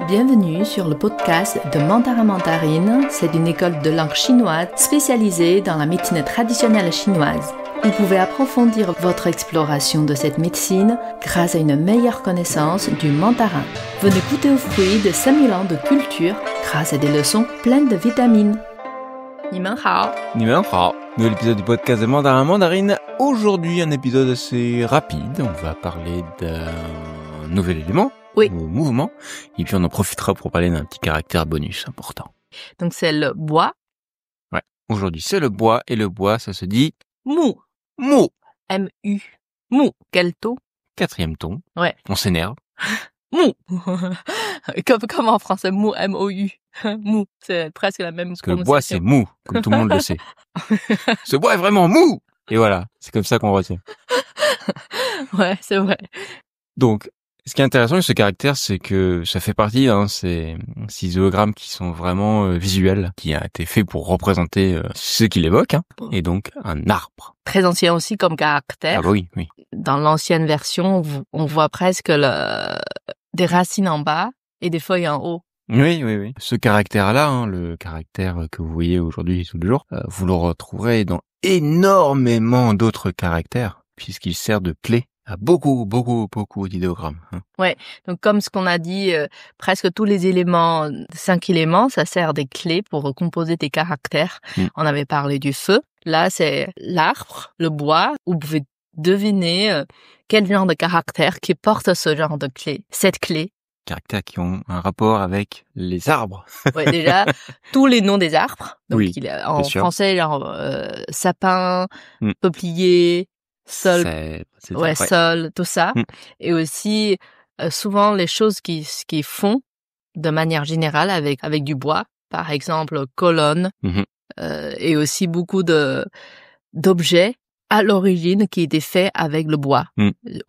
Bienvenue sur le podcast de Mandarin Mandarine. C'est une école de langue chinoise spécialisée dans la médecine traditionnelle chinoise. Vous pouvez approfondir votre exploration de cette médecine grâce à une meilleure connaissance du mandarin. Venez goûter aux fruits de 5000 ans de culture grâce à des leçons pleines de vitamines. 你们好. 你们好, nouvel épisode du podcast de Mandarin Mandarine. Aujourd'hui, un épisode assez rapide. On va parler d'un nouvel élément, Oui. ou mouvement, et puis on en profitera pour parler d'un petit caractère bonus important. Donc c'est le bois. Ouais. Aujourd'hui, c'est le bois, et le bois, ça se dit Mu. mou. M-U. Mu. Quel ton? 4e ton. Ouais. On s'énerve. Mu. comme en français, mu, M-O-U. Mu. C'est presque la même Parce que le bois, c'est mou, comme tout le monde le sait. prononciation. Ce bois est vraiment mou! Et voilà. C'est comme ça qu'on retient. Ouais, c'est vrai. Donc, ce qui est intéressant avec ce caractère, c'est que ça fait partie ces idéogrammes qui sont vraiment visuels, qui a été fait pour représenter ce qu'il évoque, et donc un arbre. Très ancien aussi comme caractère. Ah bah oui, oui. Dans l'ancienne version, on voit presque des racines en bas et des feuilles en haut. Oui, oui, oui. Ce caractère-là, le caractère que vous voyez aujourd'hui tous les jours, vous le retrouverez dans énormément d'autres caractères, puisqu'il sert de clé à beaucoup d'idéogrammes. Ouais, donc comme ce qu'on a dit, presque tous les éléments, 5 éléments, ça sert des clés pour composer des caractères. On avait parlé du feu. Là, c'est l'arbre, le bois. Vous pouvez deviner quel genre de caractère qui porte ce genre de clé, cette clé. Caractères qui ont un rapport avec les arbres. Ouais, déjà, tous les noms des arbres. Donc, Oui, il est en sûr. français, genre, sapin, peuplier, sol, C'est ouais, ça, sol, tout ça. Et aussi, souvent, les choses qui font de manière générale avec du bois. Par exemple, colonne, et aussi beaucoup d'objets à l'origine qui étaient faits avec le bois.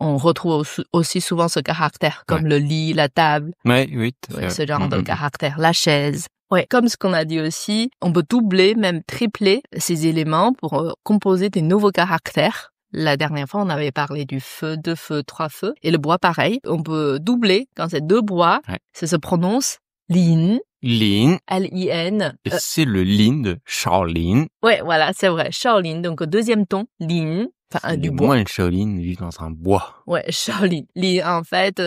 On retrouve aussi souvent ce caractère, comme le lit, la table. Ouais, oui, tout à fait. Ce genre de caractère, la chaise. Ouais, comme ce qu'on a dit aussi, on peut doubler, même tripler ces éléments pour composer des nouveaux caractères. La dernière fois, on avait parlé du feu, 2 feux, 3 feux. Et le bois, pareil. On peut doubler quand c'est 2 bois. Ouais. Ça se prononce lin. Lin. L-I-N. C'est le lin de Shaolin. Ouais, voilà, c'est vrai. Shaolin. Donc, au 2e ton, lin. Enfin, du bois. Moins Shaolin vit dans un bois. Ouais, Shaolin. Lin, en fait,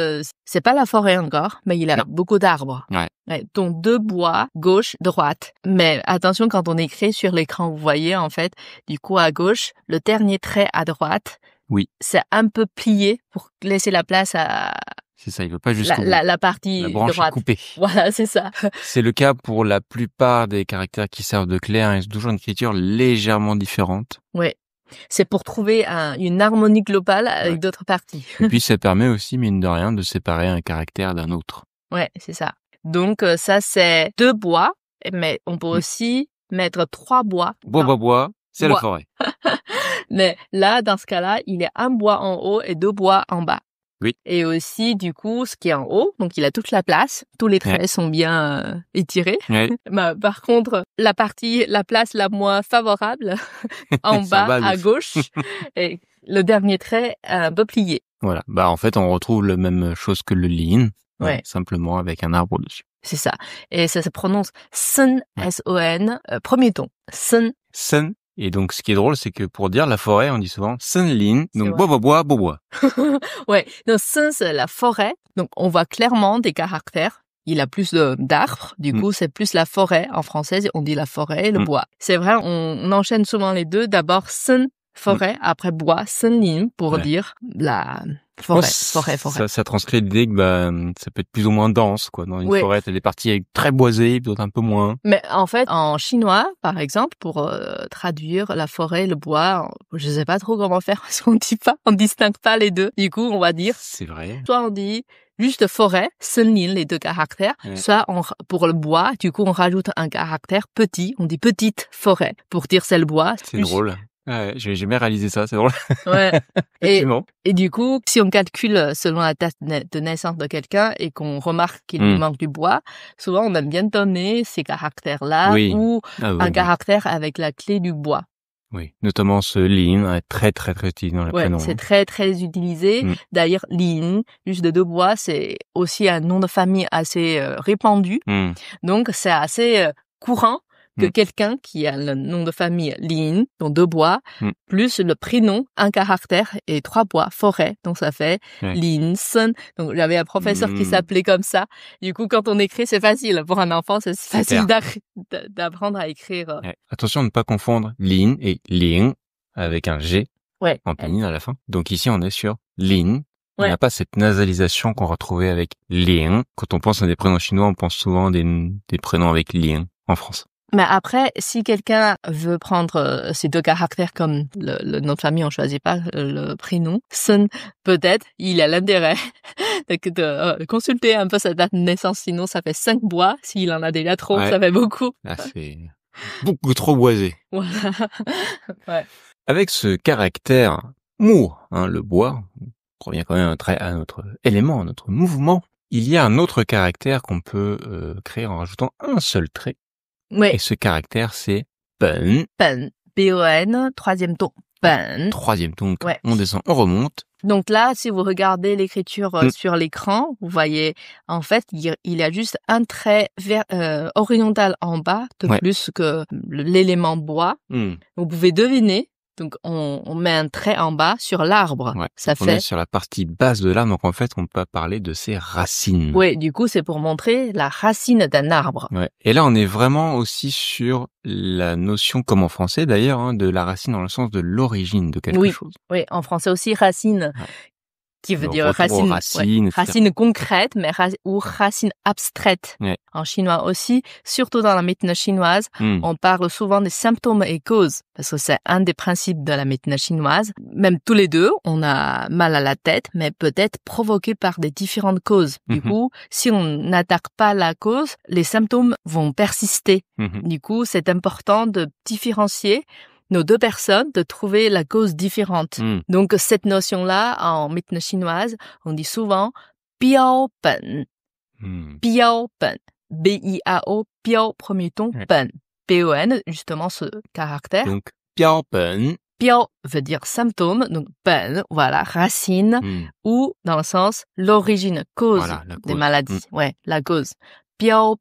c'est pas la forêt encore, mais il a beaucoup d'arbres. Ouais. Donc, 2 bois, gauche, droite. Mais attention, quand on écrit sur l'écran, vous voyez, en fait, du coup, à gauche, le dernier trait à droite. Oui. C'est un peu plié pour laisser la place à... C'est ça, il veut pas jusqu'au bout. La partie la branche droite. Est coupée. Voilà, c'est ça. C'est le cas pour la plupart des caractères qui servent de clé. Ils ont toujours une écriture légèrement différente. Ouais. C'est pour trouver une harmonie globale avec d'autres parties. Et puis, ça permet aussi, mine de rien, de séparer un caractère d'un autre. Ouais, c'est ça. Donc, ça, c'est 2 bois, mais on peut aussi mettre 3 bois. Bois, c'est la forêt. Mais là, dans ce cas-là, il y a 1 bois en haut et 2 bois en bas. Oui. Et aussi, du coup, ce qui est en haut, donc il a toute la place. Tous les traits sont bien étirés. Ouais. Bah, par contre, la place la moins favorable, en bas, à gauche, et le dernier trait un peu plié. Voilà. Bah, en fait, on retrouve la même chose que le lin, simplement avec un arbre dessus. C'est ça. Et ça se prononce sen, S-O-N, premier ton. Sen. Sen. Et donc, ce qui est drôle, c'est que pour dire la forêt, on dit souvent senlin, donc bois. Ouais, donc sen, c'est la forêt. Donc, on voit clairement des caractères. Il a plus d'arbres. Du coup, c'est plus la forêt. En français, on dit la forêt et le bois. C'est vrai, on enchaîne souvent les deux. D'abord, sen, forêt, après bois, senlin, pour dire la... Forêt. Ça transcrit l'idée que ça peut être plus ou moins dense, quoi. Dans une forêt, t'as des parties très boisées, d'autres un peu moins. Mais en fait, en chinois, par exemple, pour traduire la forêt, le bois, je sais pas trop comment faire parce qu'on dit pas, on distingue pas les deux. Du coup, on va dire. C'est vrai. Soit on dit juste forêt, senlin, les 2 caractères. Soit pour le bois, du coup, on rajoute un caractère petit. On dit petite forêt pour dire c'est le bois. C'est drôle. Ouais, j'ai jamais réalisé ça, c'est drôle. Ouais. Et du coup, si on calcule selon la date de naissance de quelqu'un et qu'on remarque qu'il lui manque du bois, souvent on aime bien donner ces caractères-là ou un caractère avec la clé du bois. Oui, notamment ce lin est très très très utilisé dans les prénoms. C'est très très utilisé. D'ailleurs, lin, juste de deux bois, c'est aussi un nom de famille assez répandu. Donc c'est assez courant que quelqu'un qui a le nom de famille Lin, donc deux bois, plus le prénom, un caractère et trois bois, forêt. Donc ça fait Lin Sen. Donc j'avais un professeur qui s'appelait comme ça. Du coup, quand on écrit, c'est facile. Pour un enfant, c'est facile d'apprendre à écrire. Attention à ne pas confondre Lin et Ling avec un G en pénine à la fin. Donc ici, on est sur Lin. Il n'y a pas cette nasalisation qu'on retrouvait avec Ling. Quand on pense à des prénoms chinois, on pense souvent des prénoms avec Ling en France. Mais après, si quelqu'un veut prendre ces deux caractères comme le nom de famille, on choisit pas le prénom. Sun, peut-être, il a l'intérêt de consulter un peu sa date de naissance. Sinon, ça fait 5 bois. S'il en a déjà trop, ça fait beaucoup. Là, c'est beaucoup trop boisé. Voilà. Avec ce caractère mu, le bois, on revient quand même à notre élément, à notre mouvement. Il y a un autre caractère qu'on peut créer en rajoutant un seul trait. Et ce caractère, c'est pen. Pen. B-E-N, troisième ton. Pen. Troisième ton. On descend, on remonte. Donc là, si vous regardez l'écriture sur l'écran, vous voyez, en fait, il y a juste un trait horizontal en bas, de plus que l'élément bois. Vous pouvez deviner. Donc, on met un trait en bas sur l'arbre. On est sur la partie basse de l'arbre, donc en fait, on peut parler de ses racines. Oui, du coup, c'est pour montrer la racine d'un arbre. Et là, on est vraiment aussi sur la notion, comme en français d'ailleurs, de la racine dans le sens de l'origine de quelque chose. Oui, en français aussi, racine. Qui veut dire racine concrète, mais ou racine abstraite. En chinois aussi, surtout dans la médecine chinoise, on parle souvent des symptômes et causes, parce que c'est un des principes de la médecine chinoise. Même tous les deux, on a mal à la tête, mais peut-être provoqué par des différentes causes. Du coup, si on n'attaque pas la cause, les symptômes vont persister. Du coup, c'est important de différencier nos deux personnes, de trouver la cause différente. Donc, cette notion-là, en médecine chinoise, on dit souvent biao pen. Biao pen. B-I-A-O, biao, premier ton, pen. P-E-N, justement ce caractère. Donc, biao pen. Biao veut dire symptôme, donc pen, voilà, racine, ou dans le sens l'origine, cause des maladies. La cause. Alors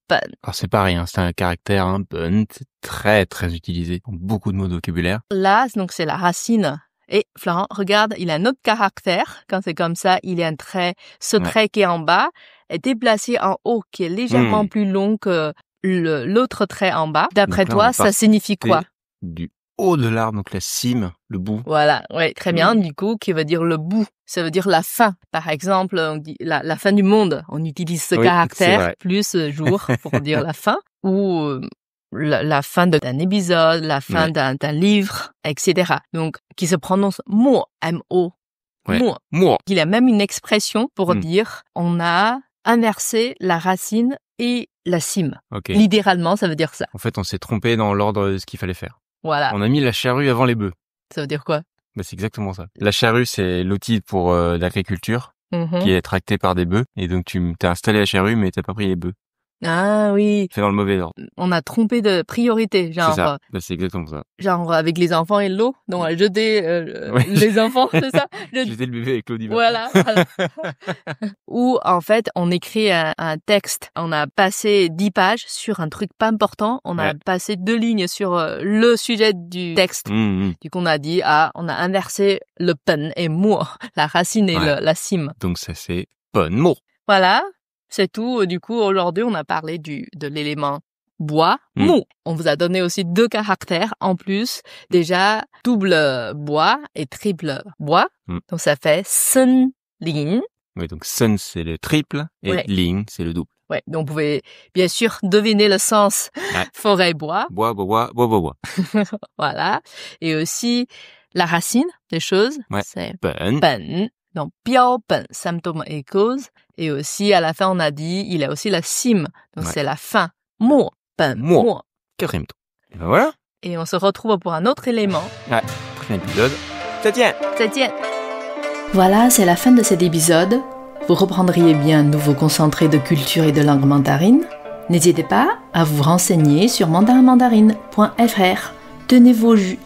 c'est pareil, c'est un caractère pen, c'est très très utilisé dans beaucoup de mots de vocabulaire. Là, donc c'est la racine. Et Florent, regarde, il a un autre caractère. Quand c'est comme ça, il y a un trait. Ce trait qui est en bas est déplacé en haut, qui est légèrement plus long que l'autre trait en bas. D'après toi, ça signifie quoi? Du haut de l'arbre, donc la cime, le bout. Voilà, très bien. Du coup, qui veut dire le bout. Ça veut dire la fin. Par exemple, on dit la fin du monde. On utilise ce caractère plus jour pour dire la fin. Ou la fin d'un épisode, la fin d'un livre, etc. Donc, qui se prononce mo, M-O. Mo. Il a même une expression pour dire on a inversé la racine et la cime. Littéralement, ça veut dire ça. En fait, on s'est trompé dans l'ordre de ce qu'il fallait faire. Voilà. On a mis la charrue avant les bœufs. Ça veut dire quoi? C'est exactement ça. La charrue, c'est l'outil pour l'agriculture qui est tracté par des bœufs. Et donc, tu t'as installé la charrue, mais t'as pas pris les bœufs. Ah oui. C'est dans le mauvais ordre. On a trompé de priorité, genre. C'est ça. C'est exactement ça. Genre avec les enfants et l'eau. Donc on a jeté les enfants, c'est ça? Jeter le bébé avec l'eau du bain. Voilà. Ou en fait, on écrit un texte. On a passé 10 pages sur un truc pas important. On a passé 2 lignes sur le sujet du texte. Du coup, on a dit, on a inversé le pen et mo, la racine et la cime. Donc ça, c'est pen mo. Voilà. C'est tout. Du coup, aujourd'hui, on a parlé de l'élément bois, mu. On vous a donné aussi 2 caractères en plus. Déjà, double bois et triple bois. Donc, ça fait sun, lin. Oui, donc sun, c'est le triple et lin, c'est le double. Donc vous pouvez bien sûr deviner le sens forêt, bois. Bois, bois, bois, bois, bois. Voilà. Et aussi, la racine des choses, c'est pen. Donc, biao pen, symptôme et cause. Et aussi, à la fin, on a dit, il a aussi la cime. Donc, c'est la fin. Mo, pen, mo. 4e ton. Et ben voilà. Et on se retrouve pour un autre élément. Prochain épisode. Zaijian. Voilà, c'est la fin de cet épisode. Vous reprendriez bien un nouveau concentré de culture et de langue mandarine. N'hésitez pas à vous renseigner sur mandarinmandarine.fr. Tenez vos jus.